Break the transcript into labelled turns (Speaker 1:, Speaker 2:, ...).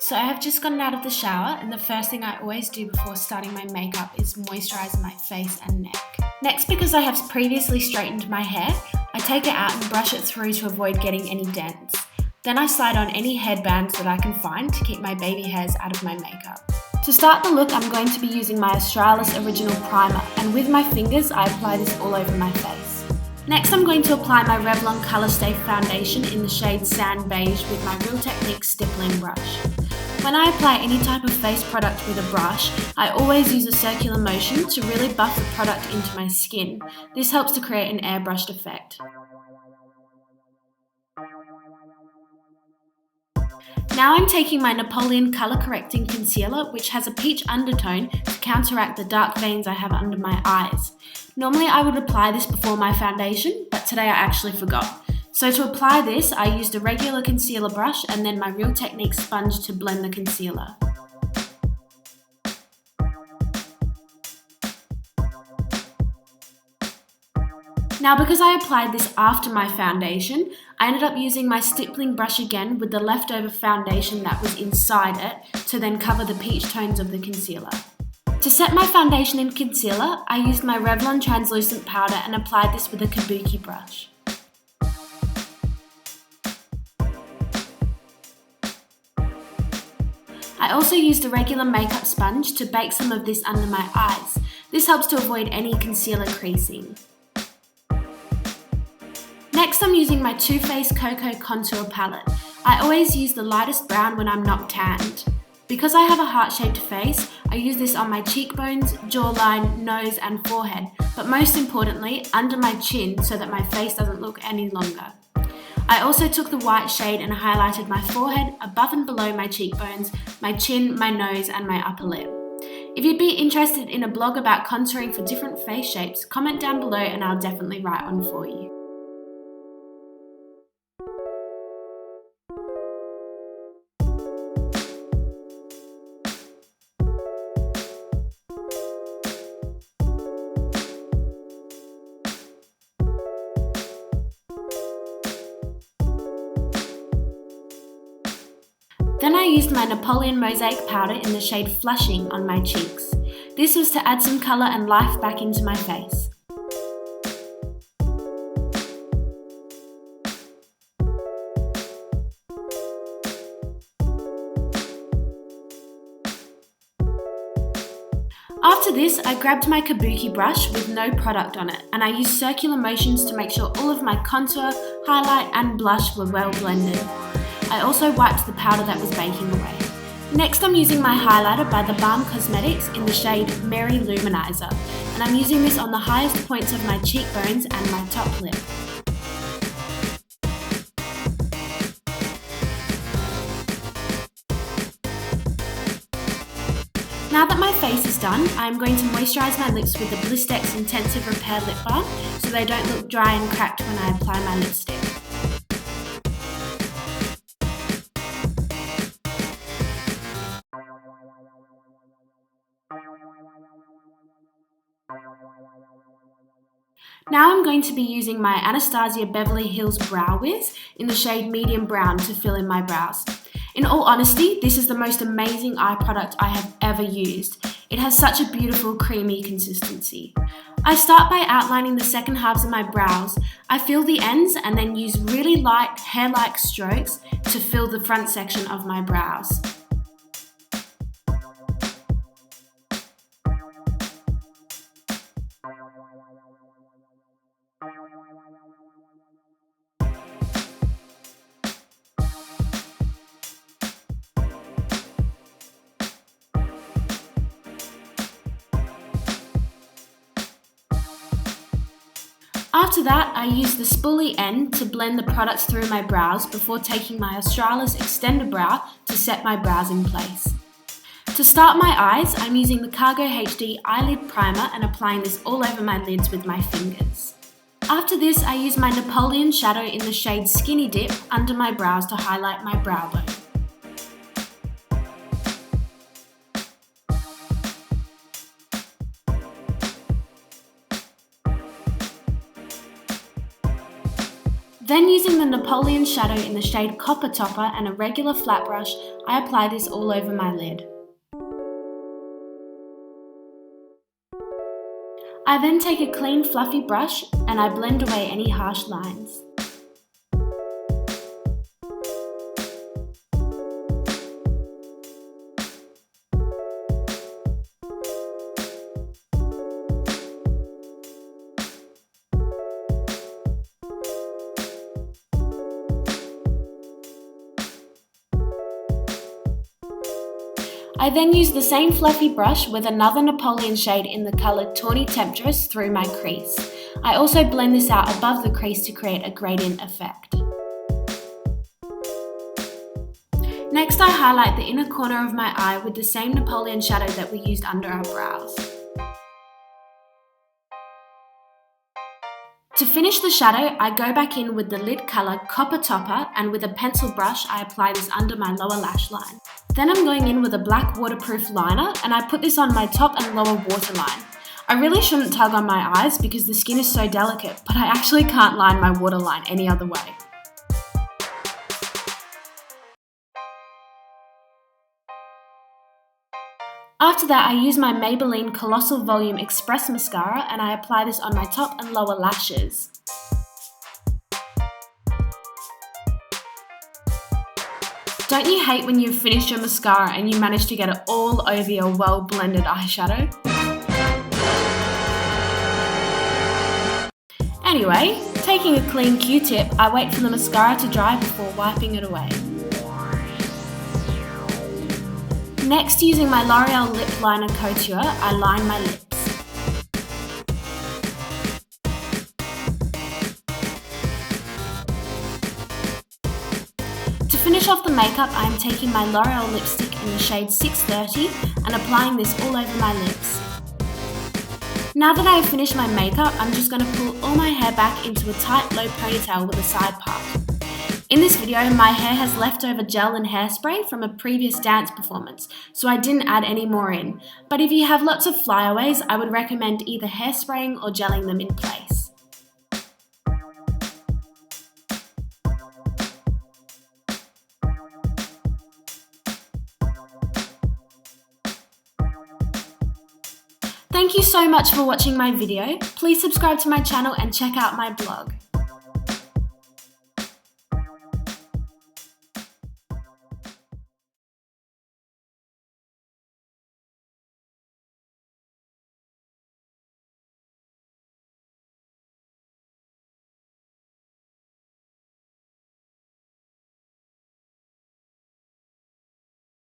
Speaker 1: So I have just gotten out of the shower, and the first thing I always do before starting my makeup is moisturise my face and neck. Next, because I have previously straightened my hair, I take it out and brush it through to avoid getting any dents. Then I slide on any headbands that I can find to keep my baby hairs out of my makeup. To start the look, I'm going to be using my Australis Original Primer, and with my fingers I apply this all over my face. Next, I'm going to apply my Revlon Colour Stay Foundation in the shade Sand Beige with my Real Technique stippling brush. When I apply any type of face product with a brush, I always use a circular motion to really buff the product into my skin. This helps to create an airbrushed effect. Now I'm taking my Napoleon Colour Correcting Concealer, which has a peach undertone to counteract the dark veins I have under my eyes. Normally I would apply this before my foundation, but today I actually forgot. So to apply this, I used a regular concealer brush and then my Real Technique sponge to blend the concealer. Now, because I applied this after my foundation, I ended up using my stippling brush again with the leftover foundation that was inside it to then cover the peach tones of the concealer. To set my foundation and concealer, I used my Revlon translucent powder and applied this with a kabuki brush. I also used a regular makeup sponge to bake some of this under my eyes. This helps to avoid any concealer creasing. Next, I'm using my Too Faced Cocoa Contour Palette. I always use the lightest brown when I'm not tanned. Because I have a heart-shaped face, I use this on my cheekbones, jawline, nose and forehead, but most importantly, under my chin so that my face doesn't look any longer. I also took the white shade and highlighted my forehead, above and below my cheekbones, my chin, my nose and my upper lip. If you'd be interested in a blog about contouring for different face shapes, comment down below and I'll definitely write one for you. Then I used my Napoleon Mosaic powder in the shade Flushing on my cheeks. This was to add some colour and life back into my face. After this, I grabbed my kabuki brush with no product on it, and I used circular motions to make sure all of my contour, highlight and blush were well blended. I also wiped the powder that was baking away. Next, I'm using my highlighter by The Balm Cosmetics in the shade Merry Luminizer, and I'm using this on the highest points of my cheekbones and my top lip. Now that my face is done, I'm going to moisturise my lips with the Blistex Intensive Repair Lip Balm so they don't look dry and cracked when I apply my lipstick. Now I'm going to be using my Anastasia Beverly Hills Brow Wiz in the shade Medium Brown to fill in my brows. In all honesty, this is the most amazing eye product I have ever used. It has such a beautiful creamy consistency. I start by outlining the second halves of my brows. I fill the ends and then use really light hair-like strokes to fill the front section of my brows. After that, I use the spoolie end to blend the products through my brows before taking my Australis Extender Brow to set my brows in place. To start my eyes, I'm using the Cargo HD Eyelid Primer and applying this all over my lids with my fingers. After this, I use my Napoleon shadow in the shade Skinny Dip under my brows to highlight my brow bone. Then using the Napoleon shadow in the shade Copper Topper and a regular flat brush, I apply this all over my lid. I then take a clean fluffy brush and I blend away any harsh lines. I then use the same fluffy brush with another Napoleon shade in the colour Tawny Temptress through my crease. I also blend this out above the crease to create a gradient effect. Next, I highlight the inner corner of my eye with the same Napoleon shadow that we used under our brows. To finish the shadow, I go back in with the lid colour Copper Topper and with a pencil brush I apply this under my lower lash line. Then I'm going in with a black waterproof liner and I put this on my top and lower waterline. I really shouldn't tug on my eyes because the skin is so delicate, but I actually can't line my waterline any other way. After that, I use my Maybelline Colossal Volume Express Mascara and I apply this on my top and lower lashes. Don't you hate when you've finished your mascara and you manage to get it all over your well-blended eyeshadow? Anyway, taking a clean Q-tip, I wait for the mascara to dry before wiping it away. Next, using my L'Oreal Lip Liner Couture, I line my lips. To finish off the makeup, I am taking my L'Oreal lipstick in the shade 630 and applying this all over my lips. Now that I have finished my makeup, I'm just going to pull all my hair back into a tight low ponytail with a side part. In this video, my hair has leftover gel and hairspray from a previous dance performance, so I didn't add any more in. But if you have lots of flyaways, I would recommend either hairspraying or gelling them in place. Thank you so much for watching my video. Please subscribe to my channel and check out my blog.